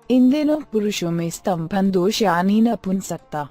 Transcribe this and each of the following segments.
इन दिनों पुरुषों में स्तंभन दोष यानी नपुंसकता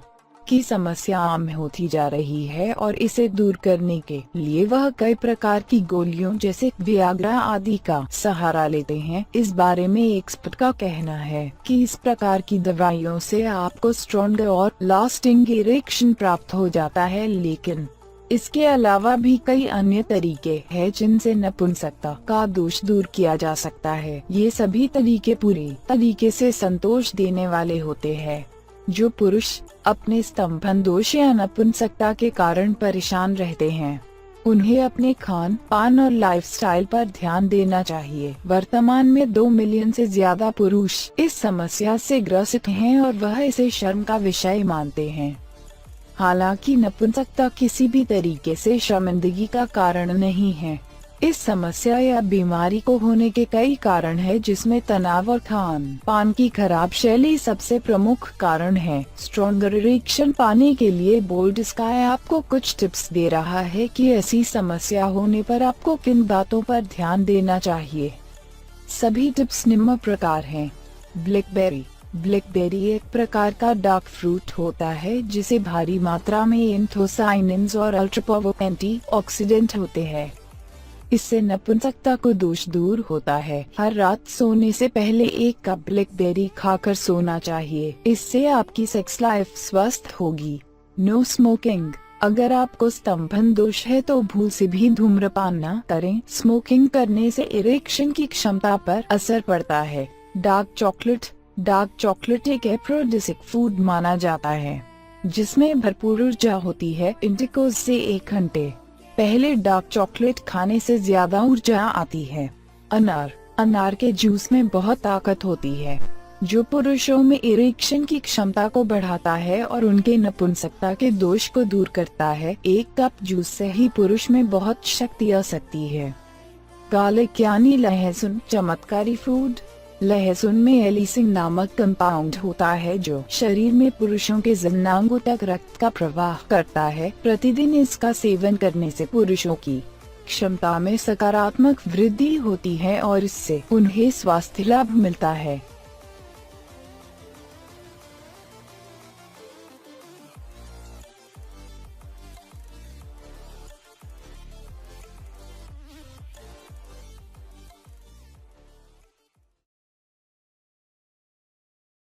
की समस्या आम होती जा रही है और इसे दूर करने के लिए वह कई प्रकार की गोलियों जैसे वियाग्रा आदि का सहारा लेते हैं। इस बारे में एक्सपर्ट का कहना है कि इस प्रकार की दवाइयों से आपको स्ट्रॉन्ग और लास्टिंग इरेक्शन प्राप्त हो जाता है, लेकिन इसके अलावा भी कई अन्य तरीके हैं जिनसे नपुंसकता का दोष दूर किया जा सकता है। ये सभी तरीके पूरी तरीके से संतोष देने वाले होते हैं। जो पुरुष अपने स्तंभन दोष या नपुंसकता के कारण परेशान रहते हैं, उन्हें अपने खान पान और लाइफस्टाइल पर ध्यान देना चाहिए। वर्तमान में 2 मिलियन से ज्यादा पुरुष इस समस्या से ग्रसित हैं और वह इसे शर्म का विषय मानते हैं। हालांकि नपुंसकता किसी भी तरीके से शर्मिंदगी का कारण नहीं है। इस समस्या या बीमारी को होने के कई कारण हैं, जिसमें तनाव और खान पान की खराब शैली सबसे प्रमुख कारण है। स्ट्रॉन्गर इरेक्शन पाने के लिए बोल्ड स्काई आपको कुछ टिप्स दे रहा है कि ऐसी समस्या होने पर आपको किन बातों पर ध्यान देना चाहिए। सभी टिप्स निम्न प्रकार हैं। ब्लैकबेरी एक प्रकार का डार्क फ्रूट होता है जिसे भारी मात्रा में एंथोसाइनिन्स और अल्ट्रा एंटीऑक्सीडेंट होते हैं। इससे नपुंसकता को दोष दूर होता है। हर रात सोने से पहले 1 कप ब्लैकबेरी खाकर सोना चाहिए। इससे आपकी सेक्स लाइफ स्वस्थ होगी। No smoking. अगर आपको स्तंभन दोष है तो भूल से भी धूम्रपान न करें। स्मोकिंग करने से इरेक्शन की क्षमता पर असर पड़ता है। डार्क चॉकलेट एक एफ्रोडिसिक फूड माना जाता है जिसमें भरपूर ऊर्जा होती है। इंटरकोर्स से 1 घंटे पहले डार्क चॉकलेट खाने से ज्यादा ऊर्जा आती है। अनार के जूस में बहुत ताकत होती है जो पुरुषों में इरेक्शन की क्षमता को बढ़ाता है और उनके नपुंसकता के दोष को दूर करता है। 1 कप जूस से ही पुरुष में बहुत शक्ति आ सकती है। गार्लिक यानी लहसुन चमत्कारी फूड। लहसुन में एलिसिन नामक कंपाउंड होता है जो शरीर में पुरुषों के जननांगों तक रक्त का प्रवाह करता है। प्रतिदिन इसका सेवन करने से पुरुषों की क्षमता में सकारात्मक वृद्धि होती है और इससे उन्हें स्वास्थ्य लाभ मिलता है।